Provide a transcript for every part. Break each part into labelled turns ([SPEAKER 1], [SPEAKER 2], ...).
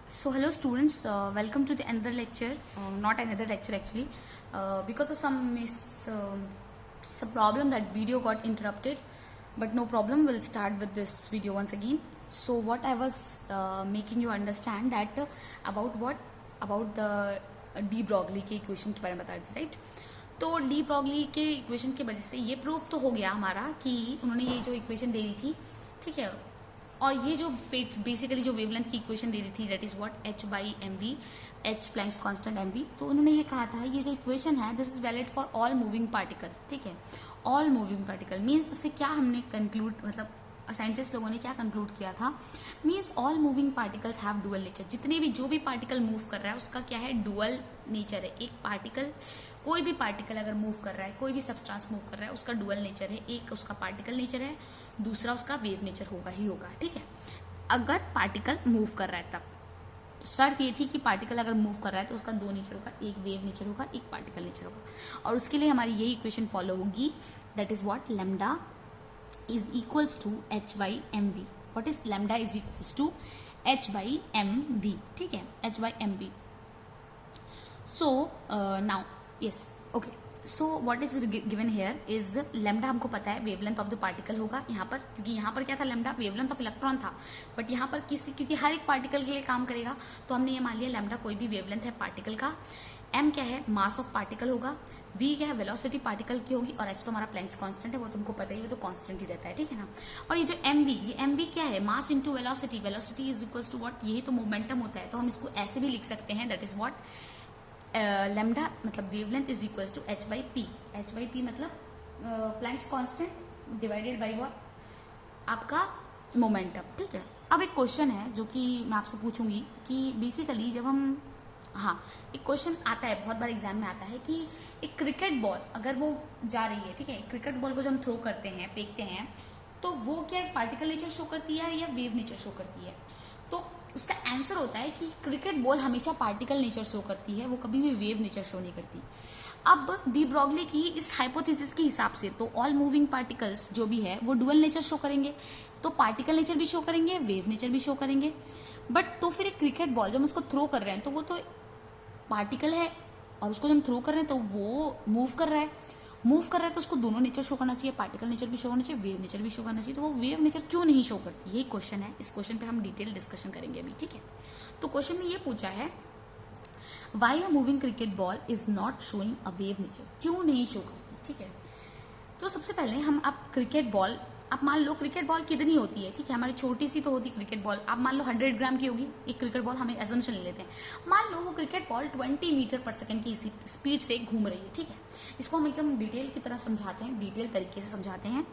[SPEAKER 1] So hello students, welcome to the another lecture. Not another lecture actually, because of some problem that video got interrupted, but no problem. We'll start with this video once again. So what I was making you understand that about the de Broglie के equation के बारे में बता रही थी, right. तो de Broglie के equation की वजह से ये प्रूफ तो हो गया हमारा कि उन्होंने ये जो इक्वेशन दे दी थी, ठीक है, और ये जो बेसिकली जो वेवलेंथ की इक्वेशन दे दी थी that is what h by m b, h Planck's constant m b. तो उन्होंने ये कहा था ये जो इक्वेशन है this is valid for all moving particle, ठीक है। ऑल मूविंग पार्टिकल मीन्स उससे क्या हमने कंक्लूड, मतलब साइंटिस्ट लोगों ने क्या कंक्लूड किया था, means all moving particles have dual nature. जितने भी जो भी पार्टिकल मूव कर रहा है उसका क्या है, डुअल नेचर है। एक पार्टिकल, कोई भी पार्टिकल अगर मूव कर रहा है, कोई भी सब्सटेंस मूव कर रहा है, उसका डुअल नेचर है। एक उसका पार्टिकल नेचर है, दूसरा उसका वेव नेचर होगा ही होगा, ठीक है। अगर पार्टिकल मूव कर रहा है तब शर्त ये थी कि पार्टिकल अगर मूव कर रहा है तो उसका दो नेचर होगा, एक वेव नेचर होगा, एक पार्टिकल नेचर होगा। और उसके लिए हमारी यही इक्वेशन फॉलो होगी, that is what lambda is equals to h by mv. What is lambda is equals to h by mv, ठीक है, h by mv. So now yes, okay, so what is given here is lambda हमको पता है wavelength of the particle होगा यहाँ पर, क्योंकि यहाँ पर क्या था, लैम्डा वेवलेंथ ऑफ इलेक्ट्रॉन था, बट यहाँ पर क्योंकि हर एक पार्टिकल के लिए काम करेगा तो हमने ये मान लिया लैम्डा कोई भी वेवलेंथ है पार्टिकल का। m क्या है, मास ऑफ पार्टिकल होगा। v क्या है, वेलोसिटी पार्टिकल की होगी। और h तो हमारा प्लैंक्स कांस्टेंट है, वो तुमको पता ही है, वो तो कांस्टेंट ही रहता है, ठीक है ना। और ये जो mv, ये mv क्या है, mass into velocity. Velocity is equals to what, यही तो मोमेंटम होता है। तो हम इसको ऐसे भी लिख सकते हैं, दैट इज व्हाट लैम्डा मतलब wavelength is equals to h by p। h by p मतलब Planck's constant divided by what, आपका मोमेंटम, ठीक है। अब एक क्वेश्चन है जो कि मैं आपसे पूछूंगी कि बेसिकली जब हम, हाँ, एक क्वेश्चन आता है बहुत बार एग्जाम में आता है कि एक क्रिकेट बॉल अगर वो जा रही है, ठीक है, क्रिकेट बॉल को जब हम थ्रो करते हैं, फेंकते हैं, तो वो क्या एक पार्टिकल नेचर शो करती है या वेव नेचर शो करती है। तो उसका आंसर होता है कि क्रिकेट बॉल हमेशा पार्टिकल नेचर शो करती है, वो कभी भी वेव नेचर शो नहीं करती। अब डी ब्रॉगली की इस हाइपोथेसिस के हिसाब से तो ऑल मूविंग पार्टिकल्स जो भी है वो डुअल नेचर शो करेंगे, तो पार्टिकल नेचर भी शो करेंगे, वेव नेचर भी शो करेंगे। बट तो फिर एक क्रिकेट बॉल जब हम उसको थ्रो कर रहे हैं तो वो तो पार्टिकल है और उसको जब हम थ्रो कर रहे हैं तो वो मूव कर रहा है, तो उसको दोनों नेचर शो करना चाहिए, पार्टिकल नेचर भी शो करना चाहिए, वेव नेचर भी शो करना चाहिए। तो वो वेव नेचर क्यों नहीं शो करती, यही क्वेश्चन है। इस क्वेश्चन पे हम डिटेल डिस्कशन करेंगे अभी, ठीक है। तो क्वेश्चन में ये पूछा है, why a moving cricket ball is not showing a wave nature, क्यों नहीं शो करती, ठीक है। तो सबसे पहले हम आप क्रिकेट बॉल, आप मान लो क्रिकेट बॉल कितनी होती है, ठीक है, हमारी छोटी सी तो होती क्रिकेट बॉल, आप मान लो 100 ग्राम की होगी एक क्रिकेट बॉल, हमें एजम्पशन ले लेते हैं। मान लो वो क्रिकेट बॉल 20 मीटर पर सेकंड की स्पीड से घूम रही है, ठीक है। इसको हम एकदम डिटेल की तरह समझाते हैं, डिटेल तरीके से समझाते हैं।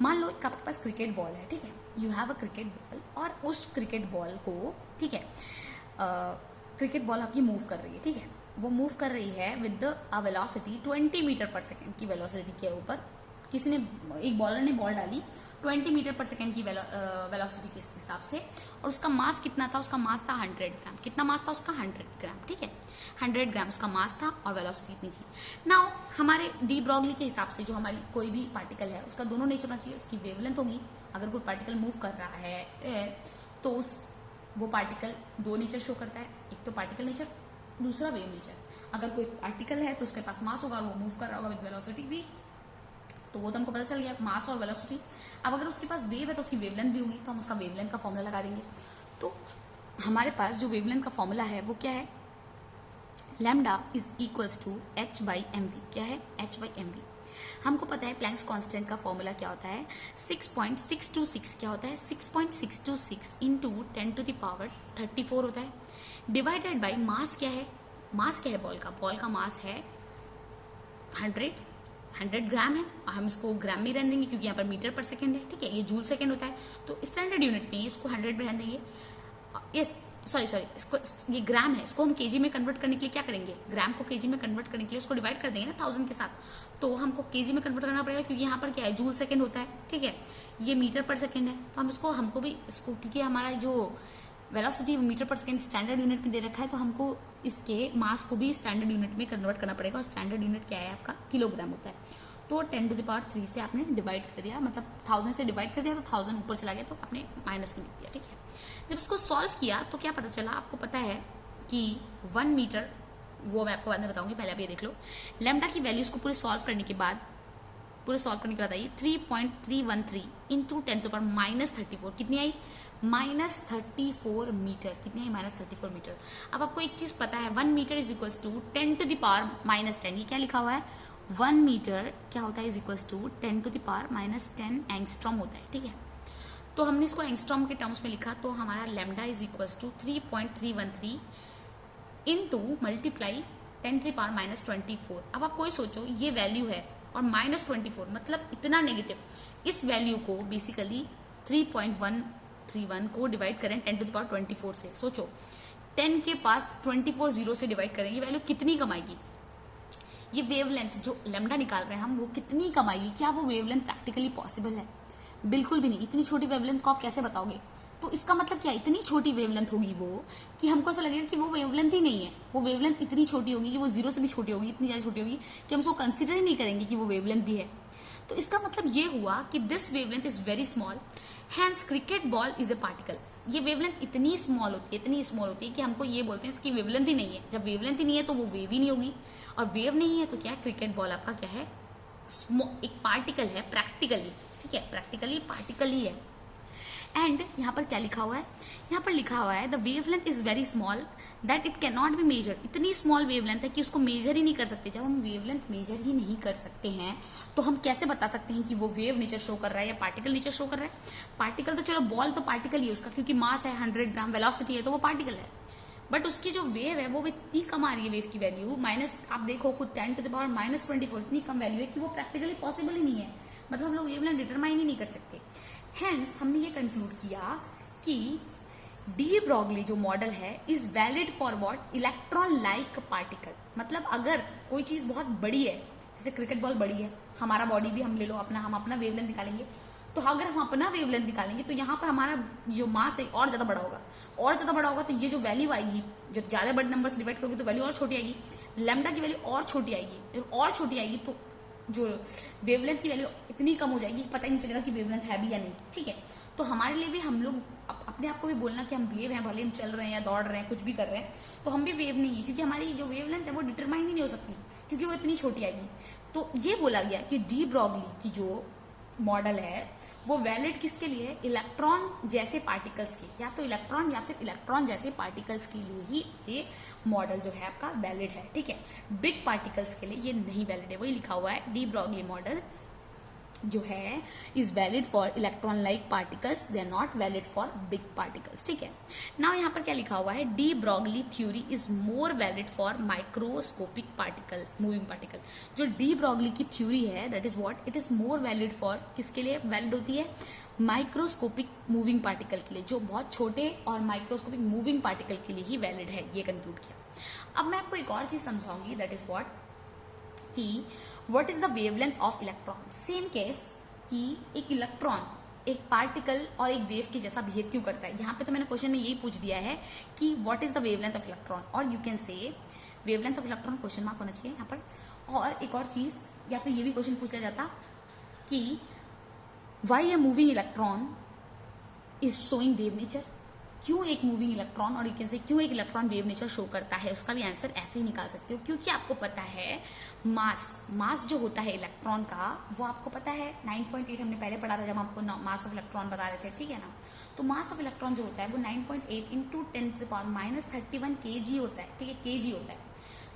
[SPEAKER 1] मान लो आपके पास क्रिकेट बॉल है, ठीक है, you have a cricket ball, और उस क्रिकेट बॉल को, ठीक है, क्रिकेट बॉल आपकी मूव कर रही है, ठीक है, वो मूव कर रही है विद अ वेलोसिटी 20 मीटर पर सेकेंड की वेलोसिटी के ऊपर। किसी ने, एक बॉलर ने बॉल डाली 20 मीटर पर सेकेंड की वेलोसिटी के हिसाब से, और उसका मास कितना था, उसका मास था 100 ग्राम। कितना मास था उसका, 100 ग्राम, ठीक है, 100 ग्राम उसका मास था और वेलोसिटी इतनी थी। नाउ हमारे डी ब्रॉगली के हिसाब से जो हमारी कोई भी पार्टिकल है उसका दोनों नेचर होना चाहिए, उसकी वेवलेंथ होगी। अगर कोई पार्टिकल मूव कर रहा है तो वो पार्टिकल दो नेचर शो करता है, एक तो पार्टिकल नेचर, दूसरा वेव नेचर। अगर कोई पार्टिकल है तो उसके पास मास होगा, वो मूव कर रहा होगा विद वेलोसिटी भी, तो वो तो हमको पता चल गया, मास और वेलोसिटी। अब अगर उसके पास वेव है तो उसकी वेवलेंथ भी होगी, तो हम उसका वेवलेंथ का फॉर्मूला लगा देंगे। तो हमारे पास जो वेवलेंथ का फॉर्मूला है वो क्या है, lambda is equals to h by m b. क्या है, h बाई एम बी। हमको पता है प्लैंक्स कांस्टेंट का फॉर्मूला क्या होता है, 6.626। क्या होता है, 6.626 इंटू 10 टू द पावर 34 होता है, डिवाइडेड बाई मास। क्या है, मास क्या है बॉल का, बॉल का मास है 100 ग्राम है, और हम इसको ग्राम में रहने देंगे क्योंकि यहाँ पर मीटर पर सेकंड है, ठीक है, ये जूल सेकंड होता है, तो स्टैंडर्ड यूनिट में इसको 100 में रहने देंगे। यस, सॉरी, इसको, ये ग्राम है, इसको हम केजी में कन्वर्ट करने के लिए क्या करेंगे, ग्राम को केजी में कन्वर्ट करने के लिए उसको डिवाइड कर देंगे ना 1000 के साथ, तो हमको केजी में कन्वर्ट करना पड़ेगा क्योंकि यहाँ पर क्या है, जूल सेकंड होता है, ठीक है, ये मीटर पर सेकंड है। तो हम इसको, हमको भी इसको, क्योंकि हमारा जो वेलोसिटी मीटर पर सेकंड स्टैंडर्ड यूनिट में दे रखा है, तो हमको इसके मास को भी स्टैंडर्ड यूनिट में कन्वर्ट करना पड़ेगा, और स्टैंडर्ड यूनिट क्या है आपका, किलोग्राम होता है। तो 10 टू द पावर 3 से आपने डिवाइड कर दिया, मतलब 1000 से डिवाइड कर दिया तो 1000 ऊपर चला गया तो आपने माइनस में लिख दिया, ठीक है। जब इसको सॉल्व किया तो क्या पता चला, आपको पता है कि 1 मीटर, वो मैं आपको बाद में बताऊंगी, पहले आप ये देख लो। लैम्डा की वैल्यूज को पूरे सॉल्व करने के बाद आइए 3.313 इंटू 10⁻⁻34 कितनी आई, -34 मीटर। कितनी आई, -34 मीटर। अब आपको एक चीज पता है, 1 मीटर इज इक्वल टू 10⁻⁻10। ये क्या लिखा हुआ है, 1 मीटर क्या होता है, इज इक्वल टू 10⁻⁻10 एंगस्ट्रॉम होता है, ठीक है। तो हमने इसको एंगस्ट्रॉम के टर्म्स में लिखा, तो हमारा lambda is equal to 3.313 into multiply 10⁻⁻24। अब आप कोई सोचो, ये वैल्यू है और -24 मतलब इतना नेगेटिव, इस वैल्यू को बेसिकली 3.131 को डिवाइड करें 10⁻24 से। सोचो 10 के पास 24 जीरो से डिवाइड करें, ये वैल्यू कितनी कमाएगी, ये वेवलेंथ जो लैम्डा निकाल रहे हैं हम, वो कितनी कमाएगी। क्या वो वेवलेंथ प्रैक्टिकली पॉसिबल है, बिल्कुल भी नहीं। इतनी छोटी वेवलेंथ को आप कैसे बताओगे, तो इसका मतलब क्या, इतनी छोटी वेवलेंथ होगी वो कि हमको ऐसा लगेगा कि वो वेवलेंथ ही नहीं है। वो वेवलेंथ इतनी छोटी होगी कि वो जीरो से भी छोटी होगी, इतनी ज्यादा छोटी होगी कि हम उसको कंसिडर ही नहीं करेंगे कि वो वेवलेंथ भी है। तो इसका मतलब ये हुआ कि this wavelength is very small, hence cricket ball is a particle. ये वेवलेंथ इतनी स्मॉल होती है, इतनी स्मॉल होती है कि हमको ये बोलते हैं इसकी वेवलेंथ ही नहीं है। जब वेवलेंथ ही नहीं है तो वो वेव ही नहीं होगी, और वेव नहीं है तो क्या, क्रिकेट बॉल आपका क्या है, एक पार्टिकल है प्रैक्टिकली, ठीक है, प्रैक्टिकली पार्टिकल ही है। एंड यहाँ पर क्या लिखा हुआ है, यहाँ पर लिखा हुआ है the wavelength is very small that it can not be measure. इतनी स्मॉल वेवलेंथ है कि उसको मेजर ही नहीं कर सकते। जब हम वेवलेंथ मेजर ही नहीं कर सकते हैं तो हम कैसे बता सकते हैं कि वो वेव नेचर शो कर रहा है या पार्टिकल नेचर शो कर रहा है। पार्टिकल तो चलो, बॉल तो पार्टिकल ही है उसका, क्योंकि मास है 100 ग्राम, वेलोसिटी है, तो वो पार्टिकल है। बट उसकी जो वेव है वो इतनी कम आ रही है, वेव की वैल्यू माइनस, आप देखो खुद 10⁻⁻24, इतनी कम वैल्यू है कि वो प्रैक्टिकली पॉसिबल ही नहीं है। मतलब हम लोग वेवलेंथ डिटरमाइन ही नहीं कर सकते। हेंस हमने ये कंक्लूड किया कि डी ब्रॉगली जो मॉडल है is valid for what, electron like particle. मतलब अगर कोई चीज बहुत बड़ी है, जैसे क्रिकेट बॉल बड़ी है, हमारा बॉडी भी हम ले लो अपना, हम अपना वेवलेंथ निकालेंगे, तो अगर हम अपना वेवलेंथ निकालेंगे तो यहाँ पर हमारा जो मास है और ज्यादा बड़ा होगा, और ज्यादा बड़ा होगा तो ये जो वैल्यू आएगी, जब ज्यादा बड़े नंबर से डिवाइड करोगे तो वैल्यू और छोटी आएगी, लैम्डा की वैल्यू और छोटी आएगी। जब और छोटी आएगी तो जो वेवलेंथ की वैल्यू इतनी कम हो जाएगी, पता ही नहीं चलेगा कि वेवलेंथ है भी या नहीं, ठीक है। तो हमारे लिए भी, हम लोग अपने आप को भी बोलना कि हम वेव हैं, भले हम चल रहे हैं या दौड़ रहे हैं, कुछ भी कर रहे हैं, तो हम भी वेव नहीं है, क्योंकि हमारी जो वेवलेंथ है वो डिटरमाइन ही नहीं हो सकती, क्योंकि वो इतनी छोटी आएगी। तो ये बोला गया कि डी ब्रॉगली की जो मॉडल है वो वैलिड किसके लिए, इलेक्ट्रॉन जैसे पार्टिकल्स के, या तो इलेक्ट्रॉन या फिर इलेक्ट्रॉन जैसे पार्टिकल्स के लिए ही ये मॉडल जो है आपका वैलिड है, ठीक है। बिग पार्टिकल्स के लिए ये नहीं वैलिड है। वही लिखा हुआ है डी ब्रॉगली मॉडल जो है is valid for electron like particles, they are not valid for big particles, ठीक है। नाउ यहाँ पर क्या लिखा हुआ है, de Broglie theory is more valid for microscopic particle, moving particle. जो डी ब्रॉगली की थ्योरी है that is what, it is more valid for, किसके लिए वैलिड होती है, माइक्रोस्कोपिक मूविंग पार्टिकल के लिए, जो बहुत छोटे और माइक्रोस्कोपिक मूविंग पार्टिकल के लिए ही वैलिड है, ये कंक्लूड किया। अब मैं आपको एक और चीज समझाऊंगी, दैट इज व्हाट, कि what is the wavelength of electron. Same case कि एक इलेक्ट्रॉन एक पार्टिकल और एक वेव के जैसा बिहेव क्यों करता है। यहाँ पे तो मैंने क्वेश्चन में यही पूछ दिया है कि what is the wavelength of electron, और you can say wavelength of electron, question mark होना चाहिए यहाँ पर। और एक और चीज, या फिर ये भी क्वेश्चन पूछ लिया जाता कि why a moving electron is showing wave nature, क्यों एक मूविंग इलेक्ट्रॉन, और यू कैन से क्यों एक इलेक्ट्रॉन वेव नेचर शो करता है। उसका भी आंसर ऐसे ही निकाल सकते हो, क्योंकि आपको पता है मास जो होता है इलेक्ट्रॉन का, वो आपको पता है 9.8 हमने पहले पढ़ा था जब आपको मास ऑफ इलेक्ट्रॉन बता रहे थे, ठीक है ना। तो मास ऑफ इलेक्ट्रॉन जो होता है वो 9.8 इंटू 10⁻31 kg होता है, ठीक है, kg होता है।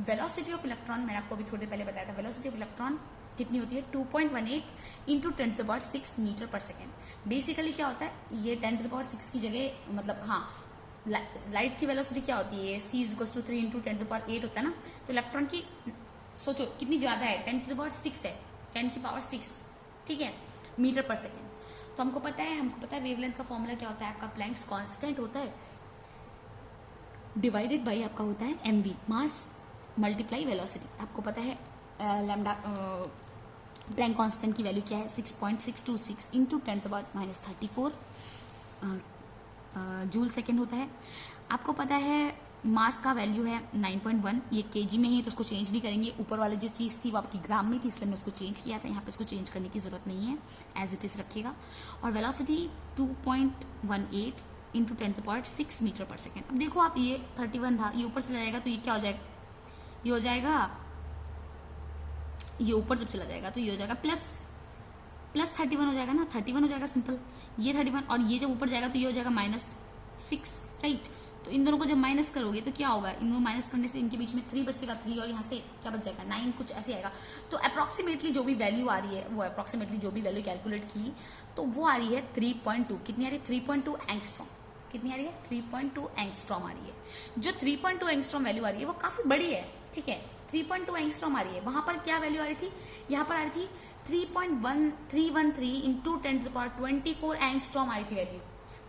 [SPEAKER 1] वेलोसिटी ऑफ इलेक्ट्रॉन मैंने आपको अभी थोड़ी पहले बताया था, वेलोसिटी ऑफ इलेक्ट्रॉन कितनी होती है, 2.18 इंटू 10⁻6 मीटर पर सेकेंड। बेसिकली क्या होता है, ये 10⁻6 की जगह, मतलब हाँ, लाइट की वेलोसिटी क्या होती है, c = 3 इंटू 10⁸ होता है ना। तो इलेक्ट्रॉन की सोचो कितनी ज्यादा है, 10⁻6 है, 10⁻6, ठीक है, मीटर पर सेकेंड। तो हमको पता है वेवलेंथ का फॉर्मूला क्या होता है, आपका प्लैंक्स कांस्टेंट होता है डिवाइडेड बाय आपका होता है mv, मास मल्टीप्लाई वेलोसिटी। आपको पता है लैम्डा प्लैंक कांस्टेंट की वैल्यू क्या है, 6.626 इंटू 10⁻34 जूल सेकेंड होता है। आपको पता है मास का वैल्यू है 9.1, ये केजी में है तो उसको चेंज नहीं करेंगे, ऊपर वाली जो चीज़ थी वो आपकी ग्राम में थी इसलिए मैं उसको चेंज किया था, यहाँ पे इसको चेंज करने की ज़रूरत नहीं है, एज इट इज़ रखिएगा। और वेलोसिटी 2.18 इंटू 10⁶ मीटर पर सेकेंड। अब देखो आप, ये 31 था, ये ऊपर चला जाएगा तो ये क्या हो जाएगा, ये हो जाएगा, ये ऊपर जब चला जाएगा तो ये हो जाएगा प्लस 31 हो जाएगा ना, 31 हो जाएगा सिंपल, ये 31, और ये जब ऊपर जाएगा तो ये हो जाएगा -6, राइट। तो इन दोनों को जब माइनस करोगे तो क्या होगा, इनको माइनस करने से इनके बीच में 3 बचेगा, 3 और यहाँ से क्या बच जाएगा 9, कुछ ऐसे आएगा। तो अप्रॉक्सीमेटली जो भी वैल्यू आ रही है, वो अप्रॉक्सीमेटली जो भी वैल्यू कैलकुलेट की तो वो आ रही है 3.2। कितनी आ रही है, 3.2 एंगस्ट्रॉम। कितनी आ रही है, 3.2 एंगस्ट्रॉम आ रही है। जो 3.2 एंगस्ट्रॉम वैल्यू आ रही है वो काफी बड़ी है, ठीक है, 3.2 एंगस्ट्रॉम आ रही है। वहां पर क्या वैल्यू आ रही थी, यहाँ पर आ रही थी 3.1313 इंटू 10⁻24 एंगस्ट्रॉम आ रही थी वैल्यू,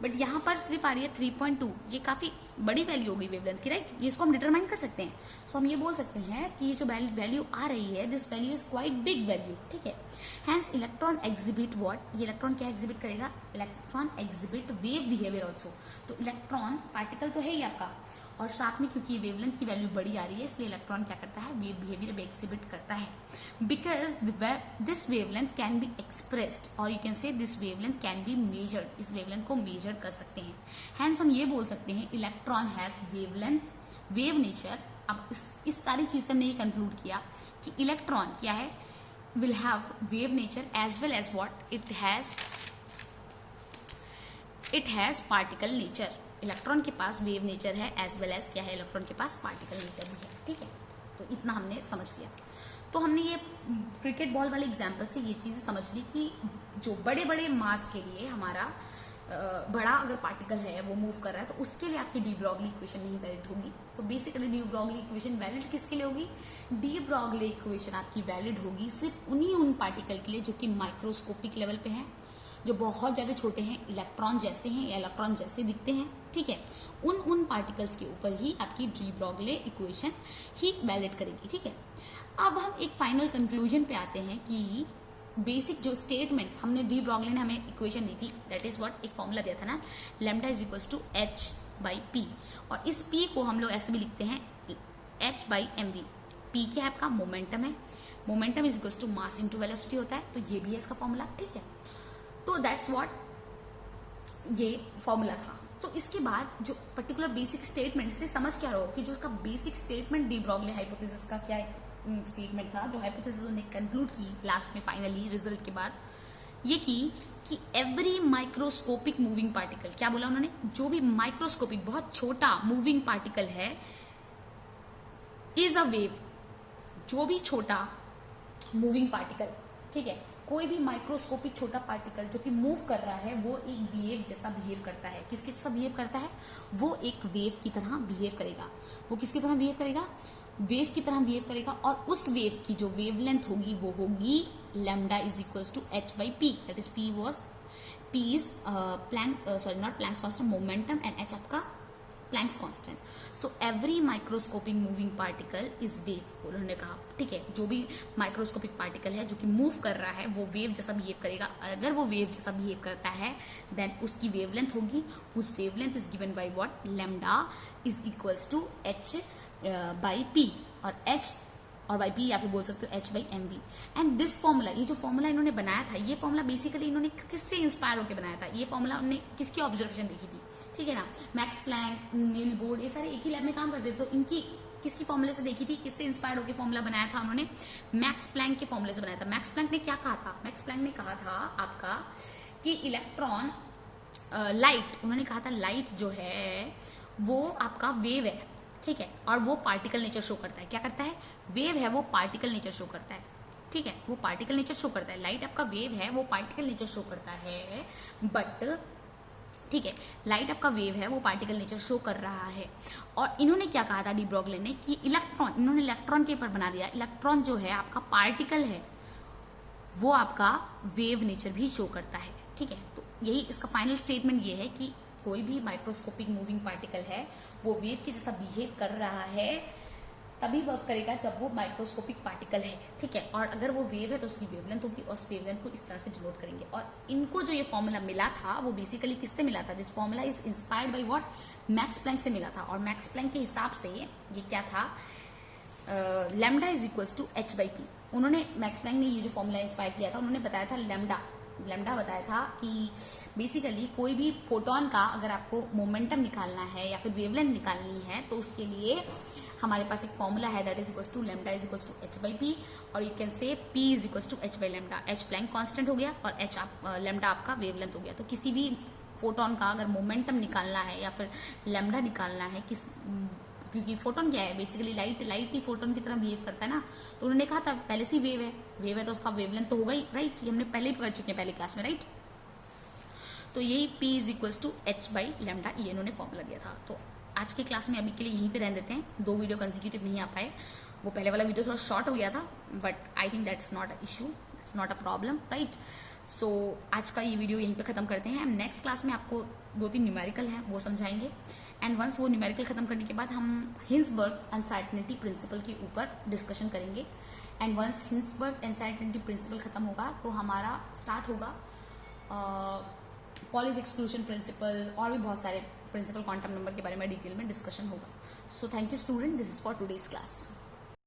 [SPEAKER 1] बट यहाँ पर सिर्फ आ रही है 3.2। ये काफी बड़ी वैल्यू होगी वेवलेंथ की, राइट। ये इसको हम डिटरमाइन कर सकते हैं। सो हम ये बोल सकते हैं कि ये जो वैल्यू आ रही है, this value is quite big value, ठीक है। हैंस इलेक्ट्रॉन एग्जिबिट व्हाट, ये इलेक्ट्रॉन क्या एग्जिबिट करेगा, electron exhibit wave behaviour also. तो इलेक्ट्रॉन पार्टिकल तो है ही आपका, और साथ में क्योंकि वेवलेंथ की वैल्यू बड़ी आ रही है, इसलिए इलेक्ट्रॉन क्या करता है, वेव बिहेवियर एग्जिबिट करता है। Because this wavelength can be expressed, और you can say this wavelength can be measured, इस वेवलेंथ को मेजर कर सकते हैं। हैंस हम ये बोल सकते हैं electron has wavelength, wave nature. अब इस सारी चीज से हमने ये कंक्लूड किया कि इलेक्ट्रॉन क्या है, will have wave nature as well as what it has particle nature. Electron के पास वेव नेचर है एज वेल एज क्या है, इलेक्ट्रॉन के पास पार्टिकल नेचर भी है, ठीक है। तो इतना हमने समझ लिया। तो हमने ये क्रिकेट बॉल वाले एग्जाम्पल से ये चीजें समझ ली कि जो बड़े बड़े मास के लिए हमारा बड़ा अगर पार्टिकल है वो मूव कर रहा है, तो उसके लिए आपकी डी ब्रॉगली इक्वेशन नहीं वैलिड होगी। तो basically de Broglie equation valid किसके लिए होगी, डी ब्रॉगली इक्वेशन आपकी वैलिड होगी सिर्फ उन पार्टिकल के लिए जो कि माइक्रोस्कोपिक लेवल पे हैं, जो बहुत ज्यादा छोटे हैं, इलेक्ट्रॉन जैसे हैं या इलेक्ट्रॉन जैसे दिखते हैं, ठीक है। उन पार्टिकल्स के ऊपर ही आपकी डी ब्रॉगली इक्वेशन ही वैलिड करेगी, ठीक है। अब हम एक फाइनल कंक्लूजन पे आते हैं कि बेसिक जो स्टेटमेंट हमने डी ब्रॉगली ने हमें इक्वेशन दी थी, दैट इज व्हाट, एक फॉर्मूला दिया था ना, lambda is equals to h/p, और इस p को हम लोग ऐसे भी लिखते हैं h/mv। p क्या है आपका, मोमेंटम है, momentum is equals to mass into velocity होता है, तो ये भी है इसका फॉर्मूला, ठीक है। तो दैट्स व्हाट ये फॉर्मूला था। तो इसके बाद जो पर्टिकुलर बेसिक स्टेटमेंट से समझ क्या रहा हो कि जो उसका basic statement de Broglie hypothesis का क्या स्टेटमेंट था, जो हाइपोथेसिस उन्होंने कंक्लूड की लास्ट में फाइनली रिजल्ट के बाद, ये कि एवरी माइक्रोस्कोपिक मूविंग पार्टिकल, क्या बोला उन्होंने, जो भी माइक्रोस्कोपिक बहुत छोटा मूविंग पार्टिकल है इज अ वेव। जो भी छोटा मूविंग पार्टिकल, ठीक है, कोई भी माइक्रोस्कोपिक छोटा पार्टिकल जो कि मूव कर रहा है वो एक वेव जैसा बिहेव करता है। किसके जैसा बिहेव करता है, वो एक वेव की तरह बिहेव करेगा। वो किसकी तरह बिहेव करेगा, वेव की तरह बिहेव करेगा, और उस वेव की जो वेवलेंथ होगी वो होगी lambda is equals to h/p, that is p is Planck, sorry not Planck's constant, momentum, and h आपका Planck's constant. So every microscopic moving particle is wave, उन्होंने कहा, ठीक है। जो भी माइक्रोस्कोपिक पार्टिकल है जो कि मूव कर रहा है वो वेव जैसा बिहेव करेगा, और अगर वो वेव जैसा बिहेव करता है देन उसकी वेवलेंथ होगी, उस wavelength is given by what, lambda is equals to h/p, और h और बाई पी, या फिर बोल सकते हो h/mv। एंड दिस फॉर्मूला, ये जो फॉर्मूला इन्होंने बनाया था, ये फॉर्मूला बेसिकली इन्होंने किससे इंस्पायर होकर बनाया था, ये फॉर्मूला उन्होंने किसकी ऑब्जर्वेशन देखी थी, ठीक है ना। मैक्स प्लैंक, नील बोर्ड, ये सारे एक ही लैब में काम करते थे, तो इनकी किसकी फॉर्मूले से देखी थी, किससे इंस्पायर होकर फॉर्मूला बनाया था उन्होंने, मैक्स प्लैंक के फॉर्मूले से बनाया था। मैक्स प्लैंक ने क्या कहा था, मैक्स प्लैंक ने कहा था आपका कि इलेक्ट्रॉन, लाइट, उन्होंने कहा था लाइट जो है वो आपका वेव है, ठीक है, और वो पार्टिकल नेचर शो करता है। क्या करता है, वेव है वो पार्टिकल नेचर शो करता है, ठीक है, वो पार्टिकल नेचर शो करता है। लाइट आपका वेव है, वो पार्टिकल नेचर शो करता है, बट ठीक है, लाइट आपका वेव है, वो पार्टिकल नेचर शो कर रहा है। और इन्होंने क्या कहा था डी ब्रॉगली ने कि इलेक्ट्रॉन, इन्होंने इलेक्ट्रॉन के ऊपर बना दिया, इलेक्ट्रॉन जो है आपका पार्टिकल है, वो आपका वेव नेचर भी शो करता है, ठीक है। तो यही इसका फाइनल स्टेटमेंट ये है कि कोई भी माइक्रोस्कोपिक मूविंग पार्टिकल है वो वेव के जैसा बिहेव कर रहा है, तभी वर्क करेगा जब वो माइक्रोस्कोपिक पार्टिकल है, ठीक है। और अगर वो वेव है तो उसकी वेवलेंथ होगी, और उस वेवलेंथ को इस तरह से डिनोट करेंगे। और इनको जो ये फॉर्मूला मिला था वो बेसिकली किससे मिला था, this formula is inspired by what, Max Planck से मिला था। और मैक्स प्लैंक के हिसाब से ये क्या था, lambda is equals to h/p। उन्होंने, मैक्स प्लैंक ने ये जो फॉर्मूला इंस्पायर किया था, उन्होंने बताया था लैम्डा लेमडा बताया था कि बेसिकली कोई भी फोटोन का अगर आपको मोमेंटम निकालना है या फिर वेवलेंथ निकालनी है तो उसके लिए हमारे पास एक फॉर्मूला है, that is equals to lambda is equals to h by p, और you can say p is equals to h by lambda. H Planck constant हो गया और एच लेमडा आपका वेवलेंथ हो गया। तो किसी भी फोटोन का अगर मोमेंटम निकालना है या फिर लेमडा निकालना है क्योंकि फोटोन क्या है, बेसिकली लाइट ही फोटोन की तरह बिहेव करता है ना, तो उन्होंने कहा था पहले से वेव है तो उसका वेवलेंथ तो होगा ही, राइट। ये हमने पहले भी पढ़ चुके हैं पहले क्लास में, राइट। तो यही P is equals to h by lambda, ये इन्होंने फॉर्मूला दिया था। तो आज की क्लास में अभी के लिए यहीं पे रहने देते हैं, 2 वीडियो कंसेक्यूटिव नहीं आ पाए, वो पहले वाला वीडियो थोड़ा शॉर्ट हो गया था, but I think that's not a issue, it's not a problem, right. So आज का ये वीडियो यहीं पे खत्म करते हैं। नेक्स्ट क्लास में आपको 2-3 न्यूमेरिकल हैं वो समझाएंगे, एंड वंस वो न्यूमेरिकल खत्म करने के बाद हम हिंसबर्ग अनसर्टेनिटी प्रिंसिपल के ऊपर डिस्कशन करेंगे। And once Heisenberg uncertainty principle खत्म होगा तो हमारा स्टार्ट होगा पॉलिस एक्सक्लूजन प्रिंसिपल, और भी बहुत सारे प्रिंसिपल क्वांटम नंबर के बारे में डिटेल में डिस्कशन होगा। So thank you student, this is for today's class.